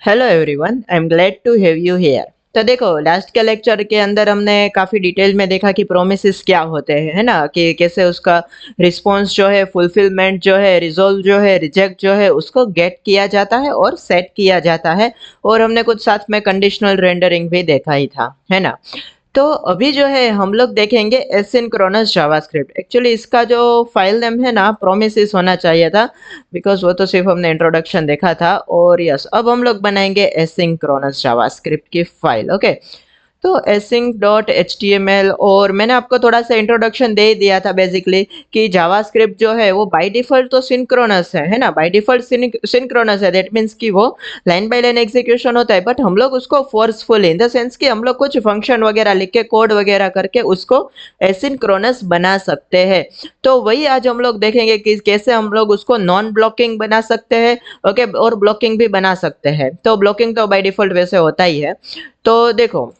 Hello everyone, I am glad to have you here. तो देखो, last के lecture के अंदर हमने काफ़ी डिटेल में देखा कि प्रोमिसेस क्या होते हैं, है ना, कि कैसे उसका रिस्पॉन्स जो है, फुलफिलमेंट जो है, रिजोल्व जो है, रिजेक्ट जो है, उसको गेट किया जाता है और सेट किया जाता है। और हमने कुछ साथ में कंडीशनल रेंडरिंग भी देखा ही था, है ना। तो अभी जो है हम लोग देखेंगे एसिंक्रोनस जावास्क्रिप्ट। एक्चुअली इसका जो फाइल नेम है ना, प्रोमिसेस होना चाहिए था, बिकॉज वो तो सिर्फ हमने इंट्रोडक्शन देखा था। और यस, अब हम लोग बनाएंगे एसिंक्रोनस जावास्क्रिप्ट की फाइल। ओके, तो async.html, और मैंने आपको थोड़ा सा इंट्रोडक्शन दे ही दिया था बेसिकली कि जावास्क्रिप्ट जो है वो बाय डिफॉल्ट तो सिंक्रोनस है ना, बाय डिफॉल्ट सिंक्रोनस है। दैट मीन्स कि वो लाइन बाय लाइन एग्जीक्यूशन होता है, बट हम लोग उसको फोर्सफुल इन द सेंस कि हम लोग कुछ फंक्शन वगैरह लिख के, कोड वगैरह करके उसको एसिंक्रोनस बना सकते हैं। तो वही आज हम लोग देखेंगे कि कैसे हम लोग उसको नॉन ब्लॉकिंग बना सकते हैं। ओके, और ब्लॉकिंग भी बना सकते हैं। तो ब्लॉकिंग तो बाय डिफॉल्ट वैसे होता ही है। तो देखो,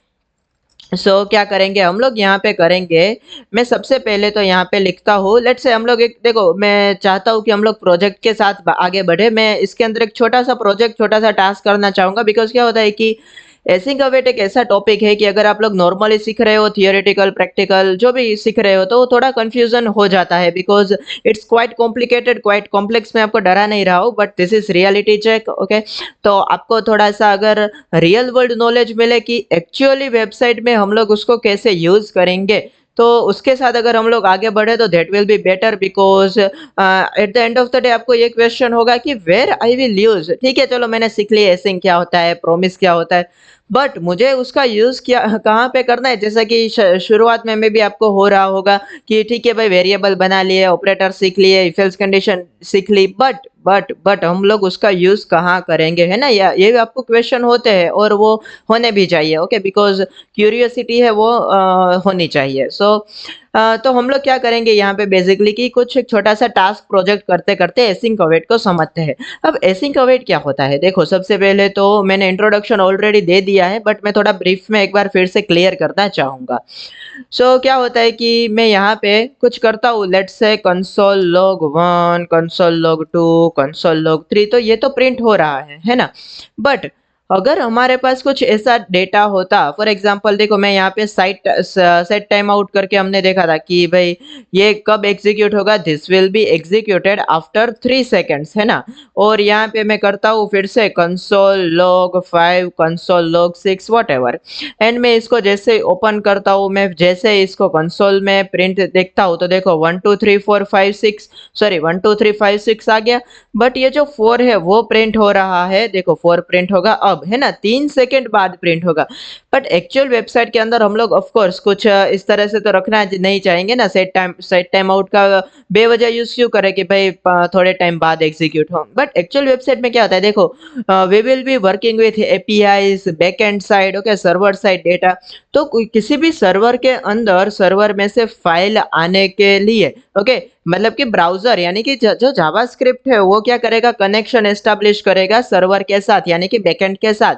क्या करेंगे हम लोग यहाँ पे करेंगे। मैं सबसे पहले तो यहाँ पे लिखता हूँ, लेट्स से हम लोग एक, देखो मैं चाहता हूँ कि हम लोग प्रोजेक्ट के साथ आगे बढ़े। मैं इसके अंदर एक छोटा सा प्रोजेक्ट, छोटा सा टास्क करना चाहूंगा, बिकॉज क्या होता है कि एसिंक अवेट एक ऐसा टॉपिक है कि अगर आप लोग नॉर्मली सीख रहे हो, थियोरेटिकल प्रैक्टिकल जो भी सीख रहे हो, तो वो थोड़ा कंफ्यूजन हो जाता है, because it's quite complicated, quite complex. मैं आपको डरा नहीं रहा हूँ, but this is reality check. Okay, तो आपको थोड़ा सा अगर रियल वर्ल्ड नॉलेज मिले कि एक्चुअली वेबसाइट में हम लोग उसको कैसे यूज करेंगे, तो उसके साथ अगर हम लोग आगे बढ़े तो that will be better. Because at the end of the day आपको ये क्वेश्चन होगा कि वेयर आई विल यूज। ठीक है, चलो मैंने सीख लिया एसिंग क्या होता है, प्रोमिस क्या होता है, बट मुझे उसका यूज क्या कहाँ पे करना है। जैसा कि शुरुआत में भी आपको हो रहा होगा कि ठीक है भाई, वेरिएबल बना लिए, ऑपरेटर सीख लिए, इफ एल्स कंडीशन सीख ली, बट हम लोग उसका यूज कहाँ करेंगे, है ना। या ये भी आपको क्वेश्चन होते हैं, और वो होने भी चाहिए। ओके, बिकॉज क्यूरियोसिटी है वो होनी चाहिए। तो हम लोग क्या करेंगे यहाँ पे बेसिकली कि कुछ एक छोटा सा टास्क प्रोजेक्ट करते करते एसिंक अवेट को समझते हैं। अब एसिंक अवेट क्या होता है, देखो सबसे पहले तो मैंने इंट्रोडक्शन ऑलरेडी दे दिया है, बट मैं थोड़ा ब्रीफ में एक बार फिर से क्लियर करना चाहूंगा। क्या होता है कि मैं यहाँ पे कुछ करता हूँ, let's say console log 1, console log 2, console log 3, तो ये तो प्रिंट हो रहा है ना। बट अगर हमारे पास कुछ ऐसा डेटा होता, फॉर एग्जांपल देखो मैं यहाँ पे सेट टाइम आउट करके हमने देखा था कि भाई ये कब एग्जीक्यूट होगा, this will be executed after 3 seconds, है ना। और यहाँ पे मैं करता हूँ फिर से console log 5, console log 6, what ever. And मैं इसको जैसे ही ओपन करता हूँ, मैं जैसे ही इसको कंसोल में प्रिंट देखता हूँ, तो देखो 1 2 3 4 5 6, सॉरी 1 2 3 5 6 आ गया। बट ये जो 4 है वो प्रिंट हो रहा है, देखो 4 प्रिंट होगा अब, है ना, 3 सेकेंड बाद प्रिंट होगा। बट एक्चुअल वेबसाइट के अंदर हम लोग ऑफ कोर्स कुछ इस तरह से तो रखना नहीं चाहेंगे ना, सेट टाइम आउट का बेवजह यूज क्यों करें कि भाई थोड़े टाइम बाद एग्जीक्यूट हो। बट एक्चुअल वेबसाइट में क्या होता है, देखो we will be working with APIs, back end side, okay, server side data. तो किसी भी सर्वर के अंदर, सर्वर में से फाइल आने के लिए, ओके, मतलब कि ब्राउजर यानी कि जो जावास्क्रिप्ट है वो क्या करेगा, कनेक्शन एस्टेब्लिश करेगा सर्वर के साथ, यानी कि बैकएंड के साथ।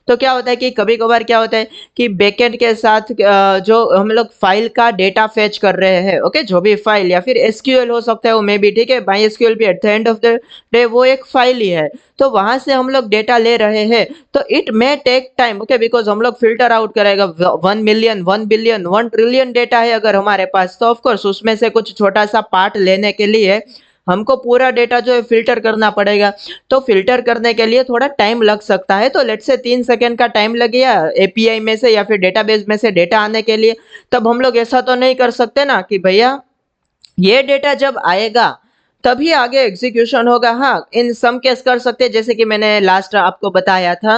तो क्या होता है कि कभी कभार क्या होता है कि बैकएंड के साथ जो हम लोग फाइल का डेटा फेच कर रहे हैं, ओके, जो भी फाइल, या फिर एसक्यूएल हो सकता है वो मे भी, ठीक है, बाई एसक्यूएल भी at the end of the day वो एक फाइल ही है। तो वहां से हम लोग डेटा ले रहे हैं, तो it may take time, okay, because हम लोग फिल्टर आउट करेगा 1 मिलियन, 1 बिलियन, 1 ट्रिलियन डेटा है अगर हमारे पास, तो ऑफकोर्स उसमें से कुछ छोटा सा पार्ट लेने के लिए हमको पूरा डेटा जो है फिल्टर करना पड़ेगा। तो फिल्टर करने के लिए थोड़ा टाइम लग सकता है, तो लेट से 3 सेकेंड का टाइम लग गया एपीआई में से या फिर डेटाबेस में से डेटा आने के लिए। तब हम लोग ऐसा तो नहीं कर सकते ना कि भैया ये डेटा जब आएगा तभी आगे एग्जीक्यूशन होगा। हाँ, इन सम केस कर सकते हैं, जैसे कि मैंने लास्ट आपको बताया था,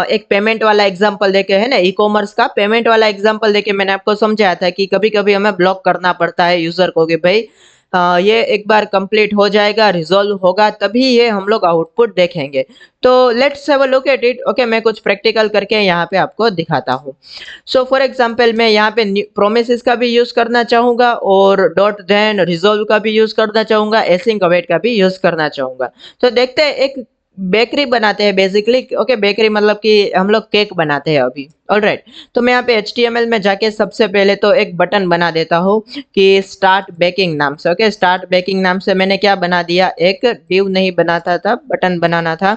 एक पेमेंट वाला एग्जांपल देके, है ना, ई कॉमर्स का पेमेंट वाला एग्जांपल देके मैंने आपको समझाया था कि कभी कभी हमें ब्लॉक करना पड़ता है यूजर को कि भाई ये एक बार कंप्लीट हो जाएगा, रिजॉल्व होगा, तभी ये हम लोग आउटपुट देखेंगे। तो let's have a look at it. Okay, मैं कुछ प्रैक्टिकल करके यहाँ पे आपको दिखाता हूँ। फॉर एग्जांपल मैं यहाँ पे प्रोमिसेस का भी यूज करना चाहूंगा, और डॉट देन रिजॉल्व का भी यूज करना चाहूंगा, एसिंक अवेट का भी यूज करना चाहूंगा। तो देखते हैं एक बेकरी बनाते हैं बेसिकली। ओके, बेकरी मतलब कि हम लोग केक बनाते हैं अभी। ऑलराइट, तो मैं यहाँ पे HTML में जाके सबसे पहले तो एक बटन बना देता हूँ कि स्टार्ट बेकिंग नाम से। ओके, स्टार्ट बेकिंग नाम से मैंने क्या बना दिया, एक डिव नहीं बनाता था, बटन बनाना था।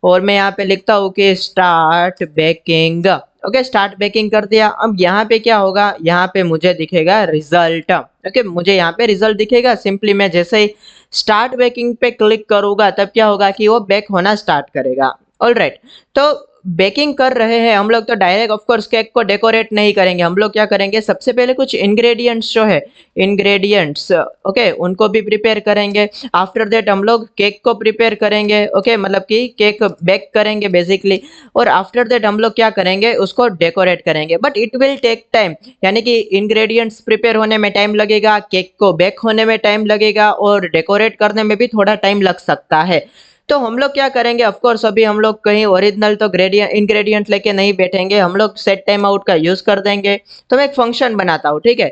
और मैं यहाँ पे लिखता हूँ कि start baking. Okay, start baking कर दिया। अब यहाँ पे क्या होगा, यहाँ पे मुझे दिखेगा रिजल्ट। ओके, मुझे यहाँ पे रिजल्ट दिखेगा। सिंपली मैं जैसे ही स्टार्ट बेकिंग पे क्लिक करूंगा तब क्या होगा कि वो बेक होना स्टार्ट करेगा। ऑलराइट, तो बेकिंग कर रहे हैं हम लोग तो डायरेक्ट ऑफ कोर्स केक को डेकोरेट नहीं करेंगे। हम लोग क्या करेंगे, सबसे पहले कुछ इंग्रेडिएंट्स जो है, इंग्रेडिएंट्स ओके उनको भी प्रिपेयर करेंगे। आफ्टर दैट हम लोग केक को प्रिपेयर करेंगे। ओके, मतलब कि केक बेक करेंगे बेसिकली। और आफ्टर दैट हम लोग क्या करेंगे, उसको डेकोरेट करेंगे। But it will take time, यानी कि इंग्रेडिएंट्स प्रिपेयर होने में टाइम लगेगा, केक को बेक होने में टाइम लगेगा, और डेकोरेट करने में भी थोड़ा टाइम लग सकता है। तो हम लोग क्या करेंगे, ऑफ कोर्स अभी हम लोग कहीं ओरिजिनल तो ग्रेडियंट इंग्रेडिएंट लेके नहीं बैठेंगे, हम लोग सेट टाइम आउट का यूज कर देंगे। तो मैं एक फंक्शन बनाता हूँ, ठीक है।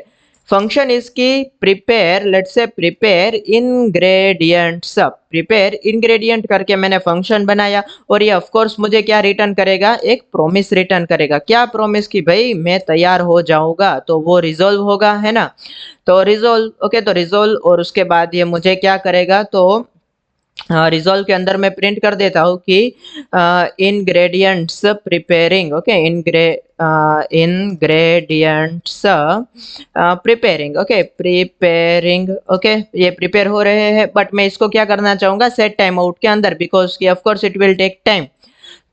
फंक्शन इसकी prepare, let's say prepare ingredients, prepare ingredient करके मैंने फंक्शन बनाया। और ये ऑफ कोर्स मुझे क्या रिटर्न करेगा, एक प्रॉमिस रिटर्न करेगा। क्या प्रॉमिस, की भाई मैं तैयार हो जाऊंगा, तो वो रिजोल्व होगा, है ना। तो रिजोल्व, ओके, तो रिजोल्व। और उसके बाद ये मुझे क्या करेगा, तो रिजॉल्व के अंदर मैं प्रिंट कर देता हूँ कि ingredients preparing. Okay, ingredients preparing. Okay, preparing. Okay, ये प्रिपेयर हो रहे हैं, बट मैं इसको क्या करना चाहूंगा, सेट टाइम आउट के अंदर, बिकॉज की of course it will take time.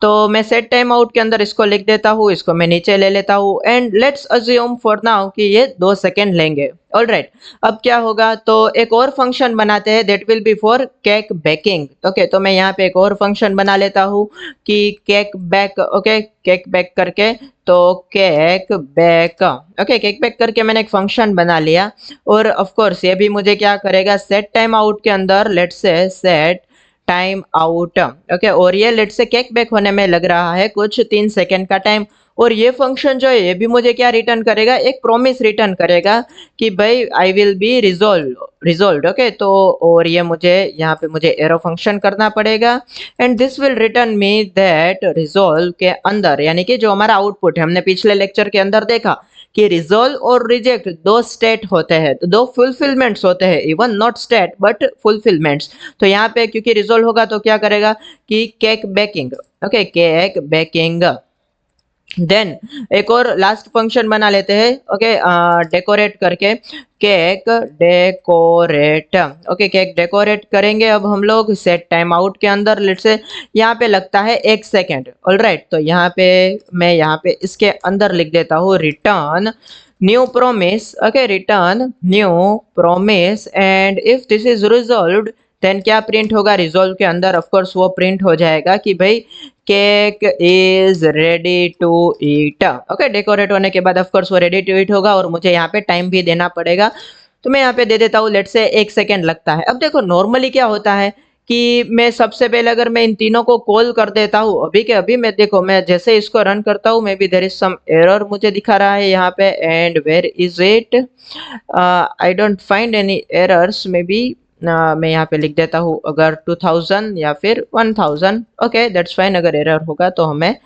तो मैं सेट टाइम आउट के अंदर इसको लिख देता हूँ, इसको मैं नीचे ले लेता हूँ। And let's assume for now कि ये 2 सेकेंड लेंगे। ऑलराइट, अब क्या होगा, तो एक और फंक्शन बनाते हैं, that will be for cake baking. Okay, तो मैं यहाँ पे एक और फंक्शन बना लेता हूँ कि cake bake. Okay, cake bake करके, तो cake bake. Okay, cake bake करके मैंने एक फंक्शन बना लिया। और ऑफ कोर्स ये भी मुझे क्या करेगा, सेट टाइम आउट के अंदर, let's say set time out. Okay, और ये लेट से केक बेक होने में लग रहा है कुछ 3 सेकेंड का टाइम। और ये फंक्शन जो है, ये भी मुझे क्या रिटर्न करेगा, एक प्रॉमिस रिटर्न करेगा कि भाई I will be resolve. Okay, तो और ये मुझे यहाँ पे मुझे एरो फंक्शन करना पड़ेगा। And this will return me that resolve के अंदर, यानी कि जो हमारा आउटपुट है, हमने पिछले लेक्चर के अंदर देखा कि रिजोल्व और रिजेक्ट दो स्टेट होते हैं, तो दो फुलफिलमेंट्स होते हैं, even not state but fulfilments. तो यहाँ पे क्योंकि रिजोल्व होगा तो क्या करेगा कि cake baking. Okay, cake baking. Then एक और लास्ट फंक्शन बना लेते हैं। ओके, डेकोरेट करके, cake decorate. Okay, cake decorate करेंगे अब हम लोग सेट टाइम आउट के अंदर। लेट से यहाँ पे लगता है 1 सेकेंड। ऑलराइट, तो यहाँ पे मैं यहाँ पे इसके अंदर लिख देता हूँ return new promise. Okay, return new promise. And if this is resolved, then क्या प्रिंट होगा रिजॉल्व के अंदर, ऑफ कोर्स वो प्रिंट हो जाएगा कि भाई cake is ready to eat. Okay, decorate होने के बाद ऑफ कोर्स वो रेडी टू ईट होगा, और मुझे यहाँ पे टाइम भी देना पड़ेगा। तो मैं यहाँ पे दे देता हूँ, लेट से 1 सेकेंड लगता है। अब देखो नॉर्मली क्या होता है कि मैं सबसे पहले अगर मैं इन तीनों को कॉल कर देता हूँ अभी के अभी, मैं देखो मैं जैसे इसको रन करता हूँ, maybe there is some error मुझे दिखा रहा है यहाँ पे। And where is it, I don't find any errors. Maybe मैं यहाँ पे लिख देता हूँ अगर 2000 या फिर 1000। Okay, that's fine. अगर एरर होगा तो हमें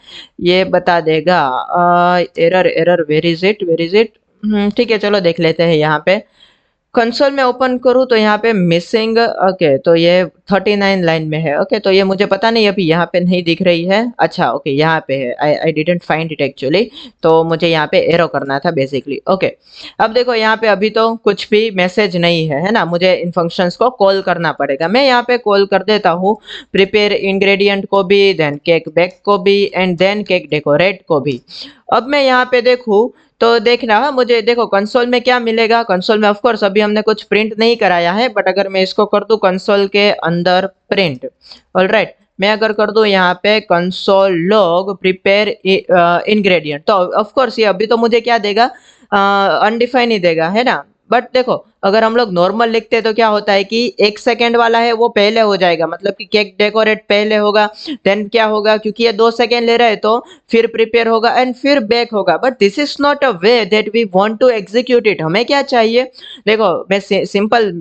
ये बता देगा। Error error, where is it, where is it. ठीक है, चलो देख लेते हैं यहाँ पे। कंसोल में ओपन करूँ तो यहाँ पे मिसिंग। ओके, तो ये 39 लाइन में है। ओके, तो ये मुझे पता नहीं अभी यहाँ पे नहीं दिख रही है। अच्छा, ओके, यहाँ पे है। I didn't find it actually, तो मुझे यहाँ पे एरो करना था बेसिकली। ओके, अब देखो यहाँ पे अभी तो कुछ भी मैसेज नहीं है ना, मुझे इन फंक्शंस को कॉल करना पड़ेगा। मैं यहाँ पे कॉल कर देता हूँ प्रिपेयर इंग्रेडिएंट को भी, देन केक बेक को भी, एंड देन केक डेकोरेट को भी। अब मैं यहाँ पे देखूँ तो देखना मुझे, देखो कंसोल में क्या मिलेगा। कंसोल में ऑफ कोर्स अभी हमने कुछ प्रिंट नहीं कराया है, बट अगर मैं इसको कर दूं कंसोल के अंदर प्रिंट, ऑलराइट, मैं अगर कर दूं यहाँ पे कंसोल लॉग प्रिपेयर इंग्रेडिएंट, तो ऑफ कोर्स ये अभी तो मुझे क्या देगा, अनडिफाइन ही देगा, है ना। बट देखो अगर हम लोग नॉर्मल लिखते हैं तो क्या होता है कि 1 सेकंड वाला है वो पहले हो जाएगा, मतलब कि केक डेकोरेट पहले होगा, देन क्या होगा क्योंकि ये 2 सेकंड ले रहा है तो फिर प्रिपेयर होगा एंड फिर बेक होगा। But this is not a way that we want to execute it. हमें क्या चाहिए, देखो मैं सिंपल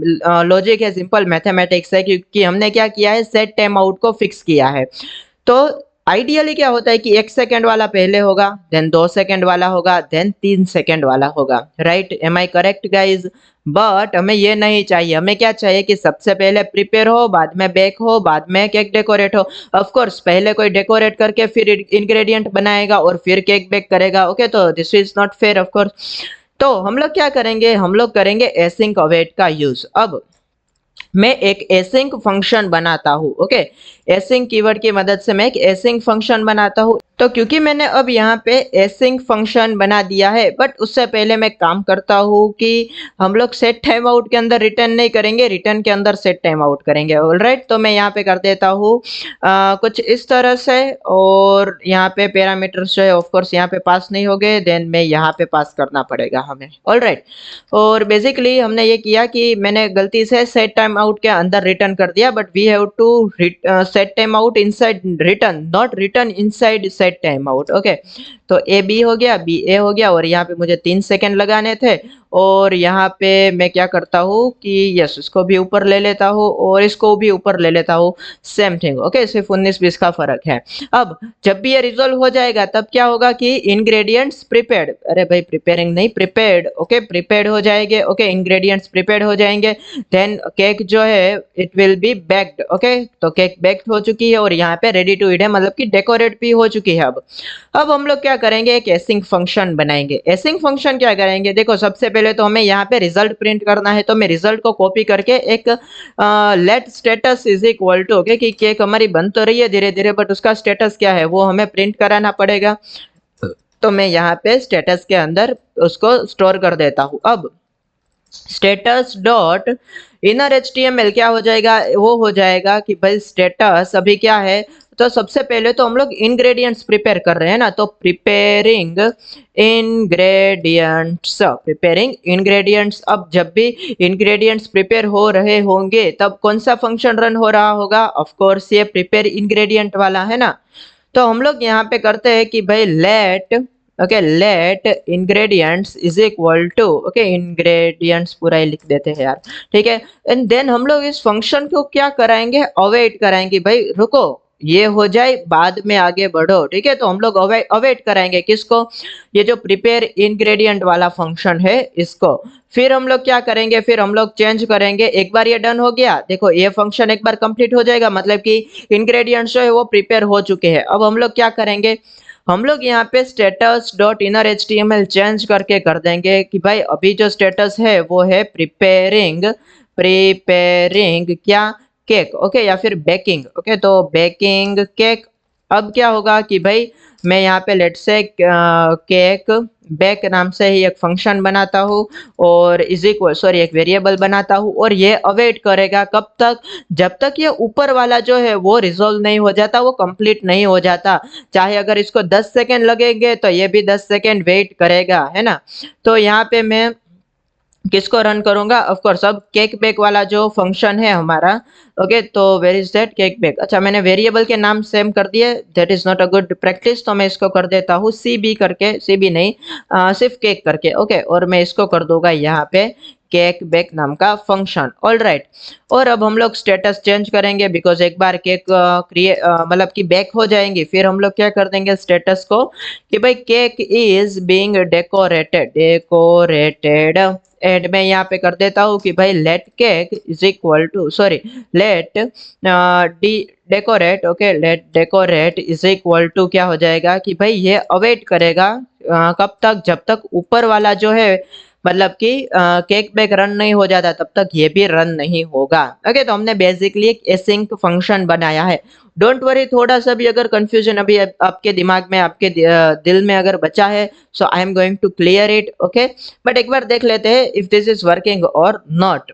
लॉजिक है, सिंपल मैथमेटिक्स है, क्योंकि हमने क्या किया है, सेट टाइम आउट को फिक्स किया है। तो आइडियली क्या होता है कि 1 सेकंड वाला पहले होगा, देन 2 सेकंड वाला होगा, देन 3 सेकंड वाला होगा। Right, am I correct guys? But हमें ये नहीं चाहिए, हमें क्या चाहिए कि सबसे पहले प्रिपेयर हो, बाद में बेक हो, बाद में केक डेकोरेट हो। ऑफ कोर्स पहले कोई डेकोरेट करके फिर इंग्रेडिएंट बनाएगा और फिर केक बेक करेगा। ओके, तो this is not fair of course. तो हम लोग क्या करेंगे, हम लोग करेंगे एसिंक अवेट का यूज। अब मैं एक एसिंक फंक्शन बनाता हूँ। ओके, एसिंक कीवर्ड की मदद से मैं एक एसिंक फंक्शन बनाता हूँ। तो क्योंकि मैंने अब यहाँ पे एसिंक फंक्शन बना दिया है, बट उससे पहले मैं काम करता हूँ कि हम लोग सेट टाइम आउट के अंदर रिटर्न नहीं करेंगे, रिटर्न के अंदर सेट टाइम आउट करेंगे। ऑलराइट, तो मैं यहाँ पे कर देता हूँ कुछ इस तरह से, और यहाँ पे पैरामीटर्स जो है ऑफ कोर्स यहाँ पे पास नहीं हो गए, देन मैं यहाँ पे पास करना पड़ेगा हमें। ऑलराइट, और बेसिकली हमने ये किया कि मैंने गलती से सेट टाइम आउट के अंदर रिटर्न कर दिया, but we have to set time out inside return, not return inside set time out. Okay, तो ए बी हो गया, बी ए हो गया, और यहाँ पे मुझे 3 सेकंड लगाने थे, और यहाँ पे मैं क्या करता हूँ कि यस इसको भी ऊपर ले लेता हूँ और इसको भी ऊपर ले लेता हूँ, सेम थिंग। ओके, सिर्फ 19-20 का फर्क है। अब जब भी ये रिजोल्व हो जाएगा तब क्या होगा कि इंग्रेडिएंट्स प्रिपेयर्ड, अरे भाई प्रिपेयरिंग नहीं, प्रिपेयर्ड। ओके, प्रिपेयर्ड हो जाएंगे। ओके, इंग्रेडिएंट्स प्रिपेयर्ड हो जाएंगे, देन केक जो है it will be baked. Okay, तो केक बेक्ड हो चुकी है और यहाँ पे रेडी टू ईट है, मतलब कि डेकोरेट भी हो चुकी है। अब हम लोग क्या करेंगे, एक एसिंक फंक्शन बनाएंगे। एसिंक फंक्शन क्या करेंगे, देखो सबसे पहले तो हमें यहाँ पे रिजल्ट प्रिंट करना है, तो मैं रिजल्ट को कॉपी करके एक let status is equal to, okay, कि केक हमारी बन तो रही है धीरे धीरे, बट उसका स्टेटस क्या है वो हमें प्रिंट कराना पड़ेगा। तो मैं यहाँ पे स्टेटस के अंदर उसको स्टोर कर देता हूँ। अब स्टेटस डॉट इनर HTML क्या हो जाएगा, वो हो जाएगा कि भाई स्टेटस अभी क्या है। तो सबसे पहले तो हम लोग इंग्रेडिएंट्स प्रिपेयर कर रहे हैं ना, तो प्रिपेयरिंग इंग्रेडिएंट्स, प्रिपेयरिंग इंग्रेडिएंट्स। अब जब भी इंग्रेडिएंट्स प्रिपेयर हो रहे होंगे तब कौन सा फंक्शन रन हो रहा होगा, ऑफ कोर्स ये प्रिपेयर इंग्रेडिएंट वाला है ना। तो हम लोग यहाँ पे करते हैं कि भाई let, okay, let ingredients is equal to, okay, ingredients पूरा ही लिख देते हैं यार, ठीक है। एंड देन हम लोग इस फंक्शन को क्या कराएंगे, अवेट कराएंगे। भाई रुको, ये हो जाए बाद में आगे बढ़ो, ठीक है। तो हम लोग अवेट कराएंगे किसको, ये जो प्रिपेयर इंग्रेडिएंट वाला फंक्शन है इसको। फिर हम लोग क्या करेंगे, फिर हम लोग चेंज करेंगे। एक बार ये डन हो गया, देखो ये फंक्शन एक बार कंप्लीट हो जाएगा, मतलब कि इंग्रेडिएंट्स जो है वो प्रिपेयर हो चुके हैं। अब हम लोग क्या करेंगे, हम लोग यहाँ पे status dot inner HTML change करके कर देंगे कि भाई अभी जो स्टेटस है वो है प्रिपेयरिंग, प्रिपेयरिंग क्या, केक। ओके, या फिर बेकिंग। ओके, तो बेकिंग केक। अब क्या होगा कि भाई मैं यहाँ पे लेट से केक बेक नाम से ही एक फंक्शन बनाता हूँ, और इज इक्वल, सॉरी, एक वेरिएबल बनाता हूँ, और ये अवेट करेगा कब तक, जब तक ये ऊपर वाला जो है वो रिजोल्व नहीं हो जाता, वो कंप्लीट नहीं हो जाता। चाहे अगर इसको 10 सेकेंड लगेंगे तो ये भी 10 सेकेंड वेट करेगा, है ना। तो यहाँ पे मैं किसको रन करूंगा, ऑफ कोर्स अब केक बेक वाला जो फंक्शन है हमारा। ओके, तो where is that cake bake. अच्छा, मैंने वेरिएबल के नाम सेम कर दिए, that is not a good practice, तो मैं इसको कर देता हूँ सी बी करके, सी बी नहीं, सिर्फ केक करके। ओके, और मैं इसको कर दूंगा यहाँ पे केक बेक नाम का फंक्शन। ऑल राइट, और अब हम लोग स्टेटस चेंज करेंगे, बिकॉज एक बार केक क्रिएट मतलब कि बेक हो जाएंगी, फिर हम लोग क्या कर देंगे स्टेटस को कि भाई cake is being decorated, decorated. And मैं यहाँ पे कर देता हूँ कि भाई let cake is equal to, sorry, let D decorate. Okay, let decorate is equal to क्या हो जाएगा कि भाई ये अवेट करेगा कब तक, जब तक ऊपर वाला जो है मतलब कि केक बेक रन नहीं हो जाता तब तक ये भी रन नहीं होगा। ओके, तो हमने बेसिकली एक एसिंक फंक्शन बनाया है। डोंट वरी, थोड़ा सा भी अगर कंफ्यूजन अभी आपके दिमाग में, आपके दिल में अगर बचा है, so I am going to clear it. Okay, but एक बार देख लेते हैं इफ दिस इज वर्किंग और नॉट।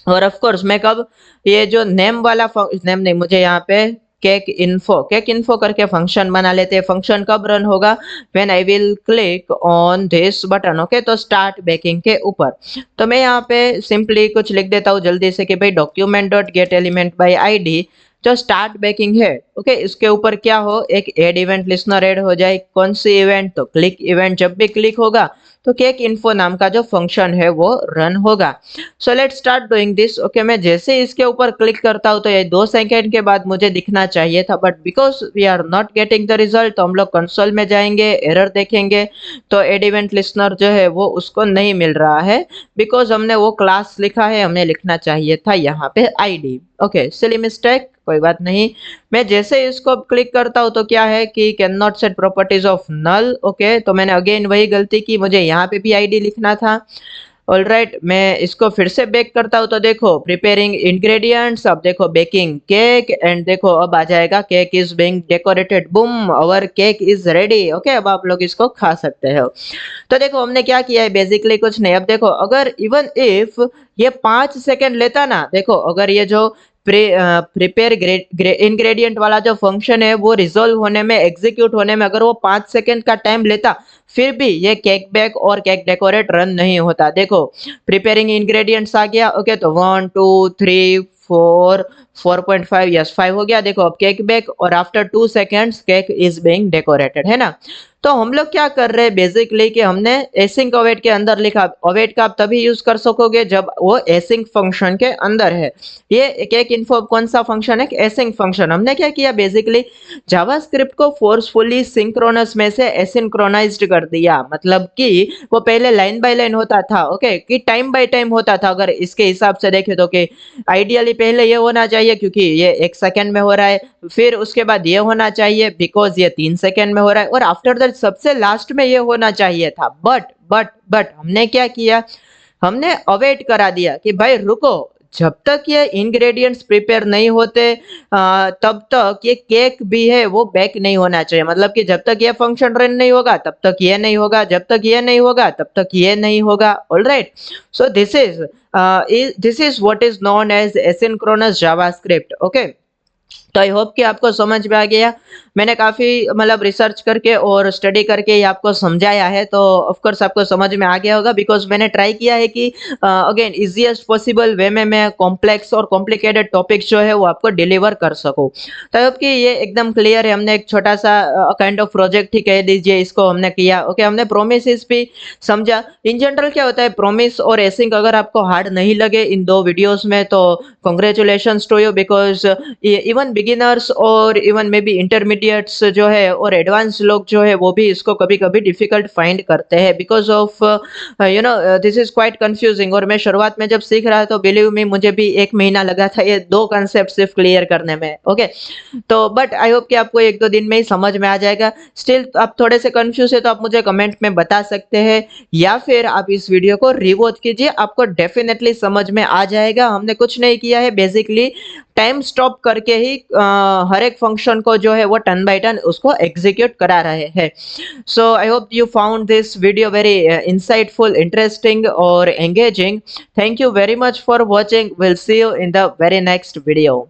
और ऑफ कोर्स मैं कब ये जो नेम वाला नेम नहीं, मुझे यहाँ पे केक इन्फो करके फंक्शन बना लेते हैं। फंक्शन कब रन होगा? When I will click on this button. Okay, तो स्टार्ट बेकिंग के ऊपर तो मैं यहाँ पे सिंपली कुछ लिख देता हूँ जल्दी से कि भाई document dot gate element by ID जो स्टार्ट बेकिंग है। ओके, इसके ऊपर क्या हो, एक एड इवेंट लिस्नर ऐड हो जाए। कौन सी इवेंट? तो क्लिक इवेंट। जब भी क्लिक होगा तो केक इन्फो नाम का जो फंक्शन है वो रन होगा। So let's start doing this. Okay, मैं जैसे इसके ऊपर क्लिक करता हूँ तो ये 2 सेकंड के बाद मुझे दिखना चाहिए था, but because we are not getting the result तो हम लोग कंसोल में जाएंगे, एरर देखेंगे तो एड इवेंट लिस्नर जो है वो उसको नहीं मिल रहा है बिकॉज हमने वो क्लास लिखा है, हमें लिखना चाहिए था यहाँ पे आईडी। ओके, सिली मिस्टेक, कोई बात नहीं। मैं जैसे इसको क्लिक करता हूँ तो क्या है कि can not set properties of null. Okay, तो मैंने अगेन वही गलती की, मुझे यहाँ पे भी आईडी लिखना था। ऑलराइट, मैं इसको फिर से बेक करता हूँ तो देखो प्रिपेयरिंग इंग्रेडिएंट्स, अब देखो बेकिंग केक एंड देखो अब आ जाएगा cake is being decorated. Boom, our cake is ready. Okay, अब आप लोग इसको खा सकते हो। तो देखो हमने क्या किया है, बेसिकली कुछ नहीं। अब देखो अगर इवन इफ ये 5 सेकंड लेता ना, देखो अगर ये जो प्रिपेयर इंग्रेडिएंट वाला जो फंक्शन है वो रिजोल्व होने में, एग्जीक्यूट होने में अगर वो 5 सेकंड का टाइम लेता फिर भी ये केक बेक और केक डेकोरेट रन नहीं होता। देखो प्रिपेयरिंग इंग्रेडिएंट्स आ गया। ओके, तो 1 2 3 4 4.5, यस 5 हो गया। देखो अब केक बेक और after 2 seconds cake is being decorated, है ना। तो हम लोग क्या कर रहे हैं बेसिकली कि हमने एसिंक अवेट के अंदर लिखा। अवेट का आप तभी यूज कर सकोगे जब वो एसिंक फंक्शन के अंदर है। ये केक इन्फो कौन सा फंक्शन है? Async function. हमने क्या किया बेसिकली, जावास्क्रिप्ट को फोर्सफुली सिंक्रोनस में से एसिंक्रोनाइज्ड कर दिया। मतलब कि वो पहले लाइन बाय लाइन होता था, ओके, कि टाइम बाय टाइम होता था। अगर इसके हिसाब से देखें तो कि आइडियली पहले ये होना चाहिए क्योंकि ये 1 सेकंड में हो रहा है, फिर उसके बाद ये होना चाहिए बिकॉज ये 3 सेकंड में हो रहा है, और आफ्टर दैट सबसे लास्ट में ये होना चाहिए था। बट हमने क्या किया, हमने अवेट करा दिया कि भाई रुको, जब तक ये इंग्रेडिएंट्स प्रिपेयर नहीं होते तब तक ये केक भी है वो बेक नहीं होना चाहिए। मतलब कि जब तक ये फंक्शन रन नहीं होगा तब तक ये नहीं होगा, जब तक ये नहीं होगा तब तक ये नहीं होगा। Alright, so this is what is known as asynchronous JavaScript. Okay, तो आई होप कि आपको समझ में आ गया। मैंने काफ़ी मतलब रिसर्च करके और स्टडी करके ये आपको समझाया है, तो ऑफ कोर्स आपको समझ में आ गया होगा बिकॉज मैंने ट्राई किया है कि अगेन इजीएस्ट पॉसिबल वे में मैं कॉम्प्लेक्स और कॉम्प्लिकेटेड टॉपिक्स जो है वो आपको डिलीवर कर सकूं। तो आई होप कि ये एकदम क्लियर है। हमने एक छोटा सा काइंड ऑफ प्रोजेक्ट ही कह दीजिए इसको हमने किया। ओके, हमने प्रोमिसेस भी समझा। इन जनरल क्या होता है, प्रोमिस और एसिंक अगर आपको हार्ड नहीं लगे इन 2 वीडियोस में तो congratulations to you because even beginners और इवन मे बी इंटरमीडिएट्स जो है और एडवांस लोग जो है वो भी इसको कभी कभी डिफिकल्ट फाइंड करते हैं because of you know this is quite confusing. और मैं शुरुआत में जब सीख रहा था तो बिलीव मी मुझे भी 1 महीना लगा था ये 2 कंसेप्ट सिर्फ क्लियर करने में। ओके, तो बट आई होप कि आपको 1-2 दिन में ही समझ में आ जाएगा। स्टिल आप थोड़े से कंफ्यूज है तो आप मुझे कमेंट में बता सकते हैं या फिर आप इस वीडियो को रिवॉच कीजिए, आपको डेफिनेटली समझ में आ जाएगा। हमने कुछ नहीं किया है, बेसिकली टाइम स्टॉप करके ही हर एक फंक्शन को जो है वो टर्न बाय टर्न उसको एग्जीक्यूट करा रहे हैं। So I hope you found this video very insightful, interesting और engaging. Thank you very much for watching. Will see you in the very next video.